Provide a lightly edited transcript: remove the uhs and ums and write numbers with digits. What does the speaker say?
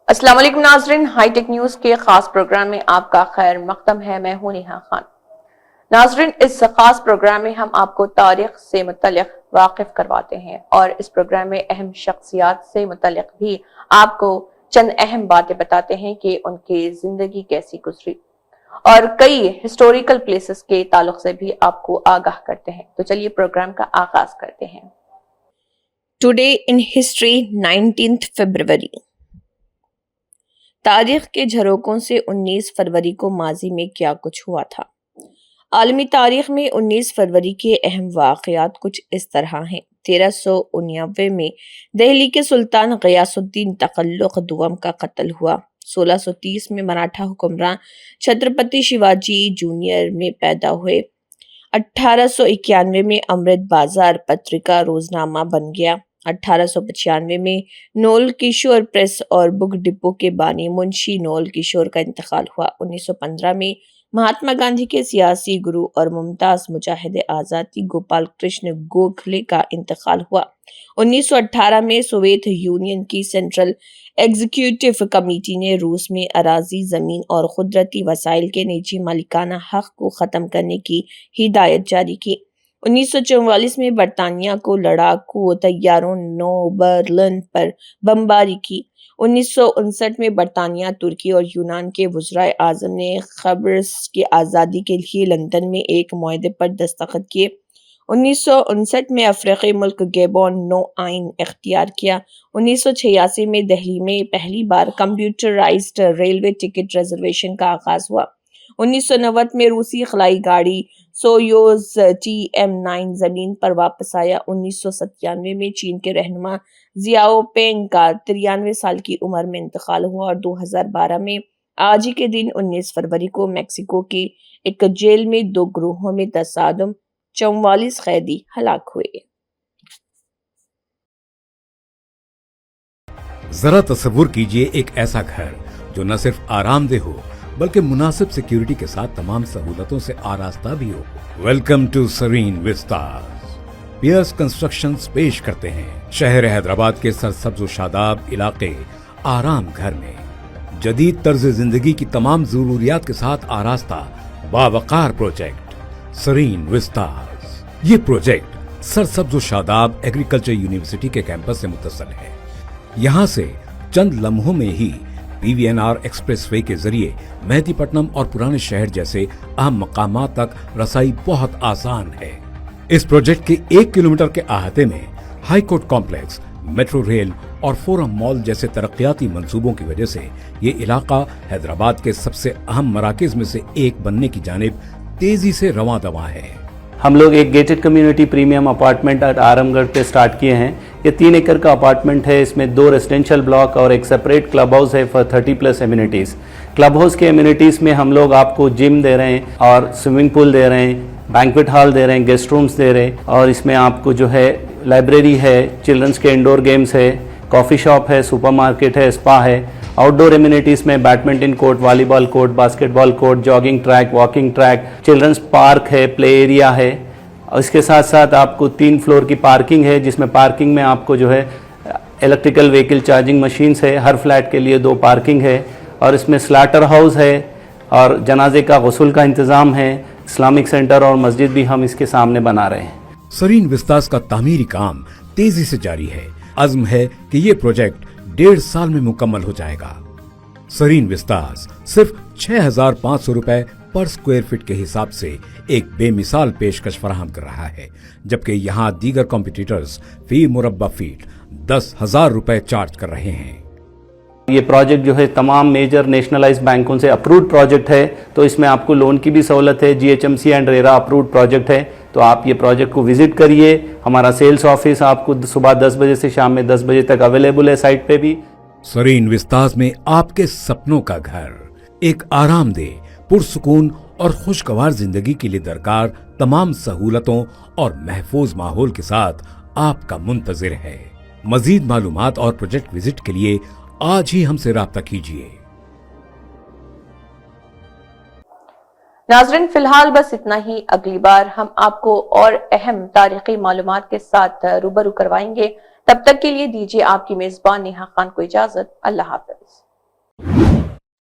السلام علیکم ناظرین، ہائی ٹیک نیوز کے خاص پروگرام میں آپ کا خیر مقدم ہے۔ میں ہوں نیہا خان۔ ناظرین، اس خاص پروگرام میں ہم آپ کو تاریخ سے متعلق واقف کرواتے ہیں اور اس پروگرام میں اہم شخصیات سے متعلق بھی آپ کو چند اہم باتیں بتاتے ہیں کہ ان کی زندگی کیسی گزری، اور کئی ہسٹوریکل پلیسز کے تعلق سے بھی آپ کو آگاہ کرتے ہیں۔ تو چلیے پروگرام کا آغاز کرتے ہیں۔ ٹوڈے ان ہسٹری 19 فروری۔ تاریخ کے جھروکوں سے 19 فروری کو ماضی میں کیا کچھ ہوا تھا۔ عالمی تاریخ میں 19 فروری کے اہم واقعات کچھ اس طرح ہیں۔ 1399 میں دہلی کے سلطان غیاث الدین تغلق دوم کا قتل ہوا۔ 1630 میں مراٹھا حکمران چھترپتی شیواجی جونیئر میں پیدا ہوئے۔ 1891 میں امرت بازار پترکا روزنامہ بن گیا۔ 1895 میں نول کشور پریس اور بک ڈپو کے بانی منشی نول کشور کا انتقال ہوا۔ 1915 میں مہاتما گاندھی کے سیاسی گرو اور ممتاز مجاہد آزادی گوپال کرشن گوکھلے کا انتقال ہوا۔ 1918 میں سوویت یونین کی سینٹرل ایگزیکٹو کمیٹی نے روس میں اراضی، زمین اور قدرتی وسائل کے نجی مالکانہ حق کو ختم کرنے کی ہدایت جاری کی۔ 1944 میں برطانیہ کو لڑاکو طیاروں نو برلن پر بمباری کی۔ 1959 میں برطانیہ، ترکی اور یونان کے وزرائے اعظم نے قبرص کی آزادی کے لیے لندن میں ایک معاہدے پر دستخط کیے۔ 1959 میں افریقی ملک گیبون نو آئین اختیار کیا۔ 1986 میں دہلی میں پہلی بار کمپیوٹرائزڈ ریلوے ٹکٹ ریزرویشن کا آغاز ہوا۔ 1990 میں روسی خلائی گاڑی سویوز TM9 زمین پر واپس آیا۔ 1997 میں چین کے رہنما زیاؤ پینگ کا 93 سال کی عمر میں انتقال ہوا، اور 2012 میں آج ہی کے دن 19 فروری کو میکسیکو کی ایک جیل میں دو گروہوں میں تصادم، 44 قیدی ہلاک ہوئے۔ ذرا تصور کیجئے ایک ایسا گھر جو نہ صرف آرام دہ ہو بلکہ مناسب سیکیورٹی کے ساتھ تمام سہولتوں سے آراستہ بھی ہو۔ Welcome to Serene Vistas. Pierce constructions پیش کرتے ہیں شہر حیدرآباد کے سرسبز و شاداب علاقے آرام گھر میں جدید طرز زندگی کی تمام ضروریات کے ساتھ آراستہ باوقار پروجیکٹ سرین وسٹاز۔ یہ پروجیکٹ سرسبز و شاداب ایگریکلچر یونیورسٹی کے کیمپس سے متصل ہے۔ یہاں سے چند لمحوں میں ہی PVNR ایکسپریس وے کے ذریعے مہدی پٹنم اور پرانے شہر جیسے اہم مقامات تک رسائی بہت آسان ہے۔ اس پروجیکٹ کے 1 کلومیٹر کے احاطے میں high court complex, metro rail اور فورم مال جیسے ترقیاتی منصوبوں کی وجہ سے یہ علاقہ حیدرآباد کے سب سے اہم مراکز میں سے ایک بننے کی جانب تیزی سے رواں دواں ہے۔ ہم لوگ ایک گیٹڈ کمیونٹی پریمیم اپارٹمنٹ آرام گڑھ پہ سٹارٹ کیے ہیں۔ یہ 3 ایکڑ کا اپارٹمنٹ ہے۔ اس میں 2 ریزیڈینشیل بلاک اور ایک سپریٹ کلب ہاؤس ہے فار 30+ امینٹیز۔ کلب ہاؤس کے امینٹیز میں ہم لوگ آپ کو جم دے رہے ہیں اور سوئمنگ پول دے رہے ہیں، بینکویٹ ہال دے رہے ہیں، گیسٹ رومز دے رہے ہیں، اور اس میں آپ کو جو ہے لائبریری ہے، چلڈرنس کے انڈور گیمز ہے، کافی شاپ ہے، سپر مارکیٹ ہے، اسپا ہے۔ آؤٹ ڈور امینٹیز میں badminton court, volleyball court, basketball court, jogging track, walking track, children's park ہے، پلے ایریا ہے۔ اور اس کے ساتھ ساتھ آپ کو 3 فلور کی پارکنگ ہے، جس میں پارکنگ میں آپ کو جو ہے الیکٹریکل وہیکل چارجنگ مشینز ہے، ہر فلیٹ کے لیے 2 پارکنگ ہے، اور اس میں سلاٹر ہاؤس ہے اور جنازے کا غسل کا انتظام ہے۔ اسلامک سینٹر اور مسجد بھی ہم اس کے سامنے بنا رہے ہیں۔ سرین وسٹاز کا تعمیری کام تیزی سے جاری ہے۔ عزم ہے کہ یہ پروجیکٹ 1.5 سال میں مکمل ہو جائے گا۔ سرین وسٹاز صرف 6,500 روپے پر سکوائر فٹ کے حساب سے ایک بے مثال پیشکش فراہم کر رہا ہے، جبکہ یہاں دیگر کمپیٹیٹرز فی مربع فٹ 10,000 روپے چارج کر رہے ہیں۔ یہ پروجیکٹ جو ہے تمام میجر نیشنلائز بینکوں سے اپرووڈ پروجیکٹ ہے، تو اس میں آپ کو لون کی بھی سہولت ہے۔ GHMC and RERA approved project ہے، تو آپ یہ پروجیکٹ کو وزٹ کریے۔ ہمارا سیلز آفس آپ کو صبح 10 بجے سے شام میں 10 بجے تک اویلیبل ہے سائٹ پہ بھی۔ سرین وسٹاز میں آپ کے سپنوں کا گھر ایک آرام دہ، پرسکون اور خوشگوار زندگی کے لیے درکار تمام سہولتوں اور محفوظ ماحول کے ساتھ آپ کا منتظر ہے۔ مزید معلومات اور پروجیکٹ وزٹ کے لیے آج ہی ہم سے رابطہ کیجیے۔ ناظرین، فی الحال بس اتنا ہی۔ اگلی بار ہم آپ کو اور اہم تاریخی معلومات کے ساتھ روبرو کروائیں گے۔ تب تک کے لیے دیجیے آپ کی میزبان نیہا خان کو اجازت۔ اللہ حافظ۔